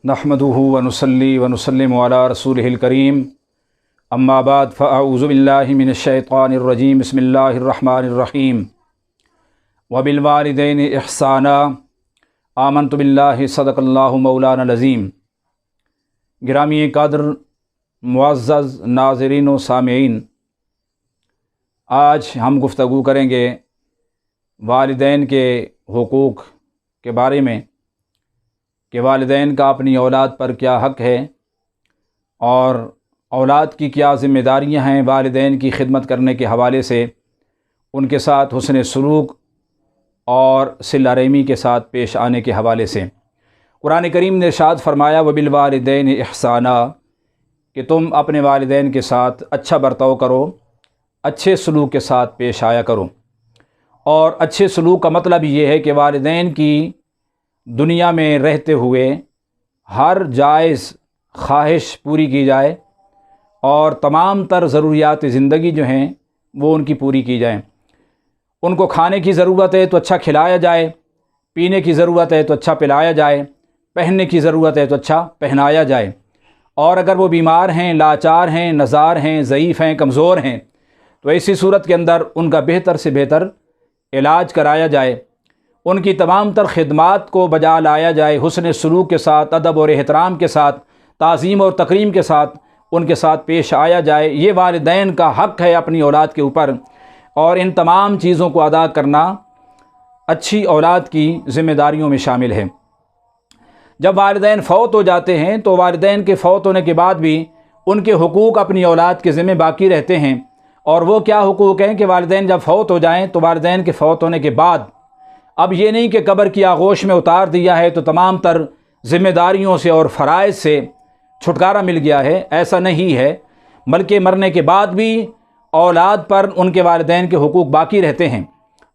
नहमदुहु व नुसल्ली व नुसल्लिमु अला रसूलिहिल करीम अम्मा बाद फ़अऊज़ु बिल्लाहि मिनश्शैतानिर रजीम बिस्मिल्लाहिर रहमानिर रहीम व बिल वालिदैनि इहसाना आमनतु बिल्लाहि सदक़ल्लाहु मौलाना अज़ीम। गिरामी क़द्र मुअज़्ज़ज़ नाज़रीन व सामिईन, आज हम गुफ्तगू करेंगे वालिदैन के हुकूक़ के बारे में कि वालिदैन का अपनी औलाद पर क्या हक़ है और औलाद की क्या ज़िम्मेदारियां हैं वालिदैन की खिदमत करने के हवाले से, उनके साथ हुस्न सलूक और सिला रहमी के साथ पेश आने के हवाले से। कुरान करीम ने इरशाद फरमाया व बिल वालिदैन इहसाना, कि तुम अपने वालिदैन के साथ अच्छा बर्ताव करो, अच्छे सलूक के साथ पेश आया करो। और अच्छे सलूक का मतलब ये है कि वालिदैन की दुनिया में रहते हुए हर जायज़ ख्वाहिश पूरी की जाए और तमाम तर ज़रूरियात ज़िंदगी जो हैं वो उनकी पूरी की जाए। उनको खाने की ज़रूरत है तो अच्छा खिलाया जाए, पीने की ज़रूरत है तो अच्छा पिलाया जाए, पहनने की ज़रूरत है तो अच्छा पहनाया जाए। और अगर वो बीमार हैं, लाचार हैं, नज़ार हैं, ज़ईफ़ हैं, कमज़ोर हैं, तो ऐसी सूरत के अंदर उनका बेहतर से बेहतर इलाज कराया जाए, उनकी तमाम तर खिदमात को बजा लाया जाए, हुस्न सलूक के साथ, अदब और एहतराम के साथ, ताज़ीम और तकरीम के साथ उनके साथ पेश आया जाए। ये वालिदैन का हक़ है अपनी औलाद के ऊपर, और इन तमाम चीज़ों को अदा करना अच्छी औलाद की ज़िम्मेदारियों में शामिल है। जब वालिदैन फ़ौत हो जाते हैं तो वालिदैन के फ़ौत होने के बाद भी उनके हुकूक़ अपनी औलाद के ज़िम्मे बाकी रहते हैं। और वो क्या हुकूक़ हैं कि वालिदैन जब फ़ौत हो जाएँ तो वालिदैन के फ़ौत होने के बाद अब ये नहीं कि कब्र की आगोश में उतार दिया है तो तमाम तर ज़िम्मेदारियों से और फ़राइज़ से छुटकारा मिल गया है, ऐसा नहीं है। बल्कि मरने के बाद भी औलाद पर उनके वालिदैन के हुकूक़ बाकी रहते हैं।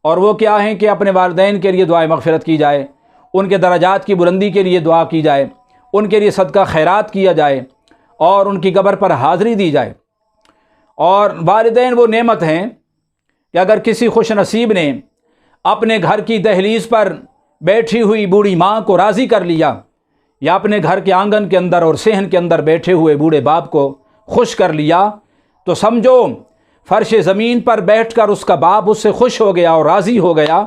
और वो क्या हैं कि अपने वालिदैन के लिए दुआए मग़फ़िरत की जाए, उनके दराजात की बुलंदी के लिए दुआ की जाए, उनके लिए सदका खैरात किया जाए और उनकी कब्र पर हाज़िरी दी जाए। और वालिदैन वो नेमत हैं कि अगर किसी खुश नसीब ने अपने घर की दहलीज़ पर बैठी हुई बूढ़ी माँ को राज़ी कर लिया, या अपने घर के आंगन के अंदर और सेहन के अंदर बैठे हुए बूढ़े बाप को खुश कर लिया, तो समझो फ़र्श ज़मीन पर बैठकर उसका बाप उससे खुश हो गया और राज़ी हो गया,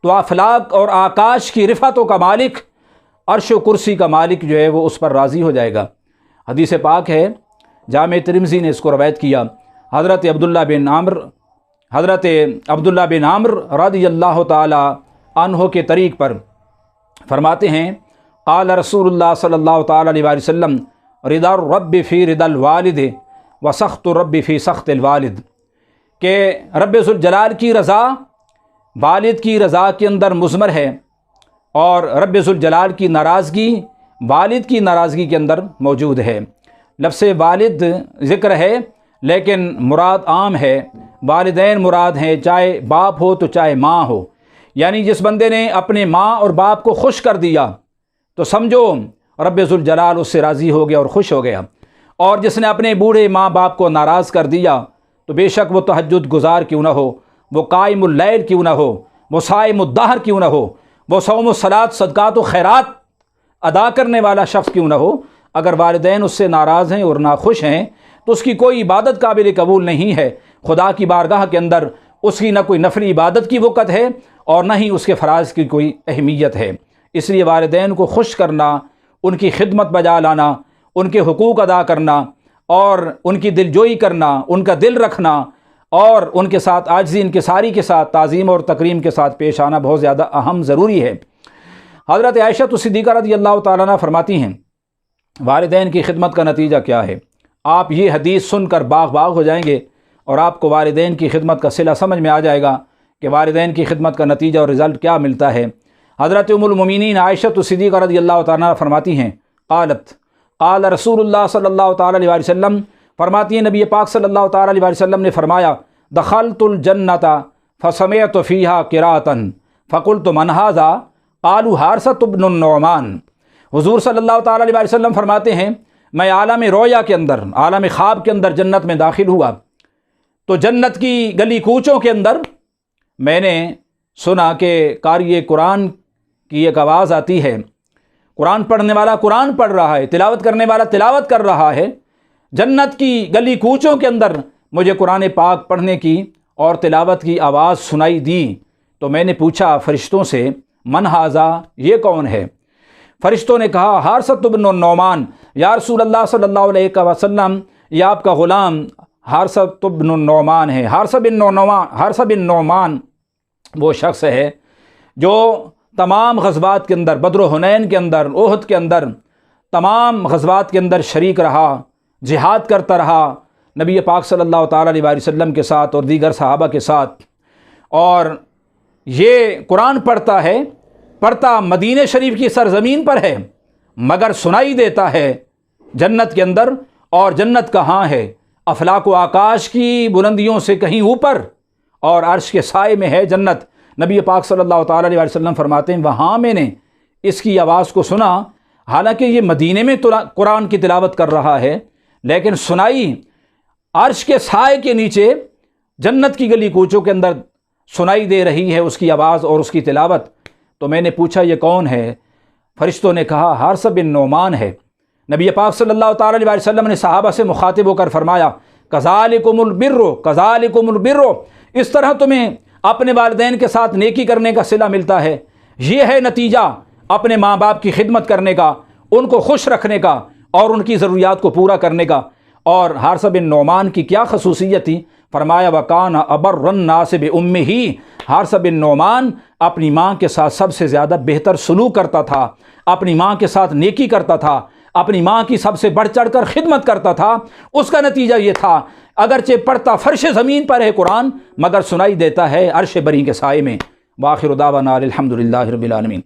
तो अफलाक और आकाश की रिफ़तों का मालिक, अर्श व कुर्सी का मालिक जो है वो उस पर राज़ी हो जाएगा। हदीस पाक है, जामे तिरमिज़ी ने इसको रवायत किया। हज़रत अब्दुल्ला बिन आम्र रज़ियल्लाहु ताला अन्हो के तरीक़ पर फरमाते हैं, क़ाल रसूलुल्लाह सल्लल्लाहु ताला अलैहि वसल्लम रिदा रब्बि फ़ी रिदल वालिद व सख़्तु रब्बि फ़ी सख़्तिल वालिद, कि रब्बे ज़ुल जलाल की रज़ा वालिद की रज़ा के अंदर मुज़मर है और रब्बे ज़ुल जलाल की नाराज़गी वालिद की नाराज़गी के अंदर मौजूद है। लफ्ज़ वालिद ज़िक्र है लेकिन मुराद आम है, वालिदैन मुराद हैं, चाहे बाप हो तो चाहे माँ हो। यानी जिस बंदे ने अपने माँ और बाप को खुश कर दिया तो समझो रब्बे ज़ुल जलाल उससे राज़ी हो गया और खुश हो गया। और जिसने अपने बूढ़े माँ बाप को नाराज़ कर दिया तो बेशक वो तहज्जुद गुज़ार क्यों ना हो, वो कायमुल लैल क्यों ना हो, वो साइमुद दहर क्यों ना हो, वो सौम सलात सदक़ात व खैरात अदा करने वाला शख्स क्यों ना हो, अगर वालिदैन उससे नाराज़ हैं और नाखुश हैं तो उसकी कोई इबादत काबिल कबूल नहीं है। खुदा की बारगाह के अंदर उसकी न कोई नफली इबादत की वक़्त है और न ही उसके फ़राइज़ की कोई अहमियत है। इसलिए वालिदैन को खुश करना, उनकी खिदमत बजा लाना, उनके हुकूक़ अदा करना और उनकी दिलजोई करना, उनका दिल रखना और उनके साथ आजिज़ी इनकिसारी के साथ ताज़ीम और तकरीम के साथ पेश आना बहुत ज़्यादा अहम ज़रूरी है। हज़रत आयशा सिद्दीक़ा रज़ियल्लाहु ताला अन्हा फरमाती हैं, वालिदैन की खिदमत का नतीजा क्या है। आप ये हदीस सुनकर बाग बाग हो जाएंगे और आपको वालिदैन की खिदमत का सिला समझ में आ जाएगा कि वालिदैन की खिदमत का नतीजा और रिज़ल्ट क्या मिलता है। हज़रत उम्मुल मोमिनीन आयशा सिद्दीक़ा रज़ियल्लाहु ताला अन्हा फरमाती हैं, क़ाल रसूलुल्लाह सल्लल्लाहु ताला अलैहि वसल्लम, फरमाती हैं नबी पाक सल्लल्लाहु ताला अलैहि वसल्लम ने फरमाया, दखलतुल जन्नता फसमिअतु फ़ीहा क़िराअतन फ़क़ुल्तु मन हाज़ा क़ालू हारिसतु इब्नुन नुअमान। हुज़ूर सल्लल्लाहु ताला अलैहि वसल्लम फरमाते हैं, मैं आलम रोया के अंदर, आलम ख्वाब के अंदर जन्नत में दाखिल हुआ तो जन्नत की गली कूचों के अंदर मैंने सुना कि कारी कुरान की एक आवाज़ आती है, قرآن پڑھنے والا قرآن پڑھ رہا ہے، تلاوت کرنے والا تلاوت کر رہا ہے۔ جنت کی گلی کوچوں کے اندر مجھے قرآن پاک پڑھنے کی اور تلاوت کی آواز سنائی دی، تو میں نے پوچھا فرشتوں سے من ھذا، یہ کون ہے؟ فرشتوں نے کہا حارثۃ بن النعمان، یا رسول اللہ صلی اللہ علیہ وسلم یہ آپ کا غلام حارثۃ بن النعمان ہے۔ حارثہ بن نعمان وہ شخص ہے جو تمام غزوات کے اندر، بدر و حنین کے اندر، احد کے اندر، تمام غزوات کے اندر شریک رہا، جہاد کرتا رہا نبی پاک صلی اللہ تعالیٰ علیہ وسلم کے ساتھ اور دیگر صحابہ کے ساتھ، اور یہ قرآن پڑھتا مدینہ شریف کی سرزمین پر ہے، مگر سنائی دیتا ہے جنت کے اندر، اور جنت کہاں ہے؟ افلاک و آکاش کی بلندیوں سے کہیں اوپر، اور عرش کے سائے میں ہے جنت۔ نبی پاک صلی اللہ تعالیٰ علیہ وسلم فرماتے ہیں وہاں میں نے اس کی آواز کو سنا، حالانکہ یہ مدینے میں قرآن کی تلاوت کر رہا ہے، لیکن سنائی عرش کے سائے کے نیچے جنت کی گلی کوچوں کے اندر سنائی دے رہی ہے اس کی آواز اور اس کی تلاوت۔ تو میں نے پوچھا یہ کون ہے؟ فرشتوں نے کہا حارثہ بن نعمان ہے۔ نبی پاک صلی اللہ تعالیٰ علیہ وسلم نے صحابہ سے مخاطب ہو کر فرمایا کذالکم البر، کذالکم البر، اس طرح تمہیں اپنے والدین کے ساتھ نیکی کرنے کا صلہ ملتا ہے، یہ ہے نتیجہ اپنے ماں باپ کی خدمت کرنے کا، ان کو خوش رکھنے کا اور ان کی ضروریات کو پورا کرنے کا۔ اور حارثہ بن نعمان کی کیا خصوصیت تھی؟ فرمایا وَكَانَ أَبَرَّ النَّاسِ بِأُمِّهِ، حارثہ بن نعمان اپنی ماں کے ساتھ سب سے زیادہ بہتر سلوک کرتا تھا، اپنی ماں کے ساتھ نیکی کرتا تھا، اپنی ماں کی سب سے بڑھ چڑھ کر خدمت کرتا تھا۔ اس کا نتیجہ یہ تھا اگرچہ پڑھتا فرش زمین پر ہے قرآن، مگر سنائی دیتا ہے عرش بری کے سائے میں۔ وآخر دعوانا الحمد للہ رب العالمین۔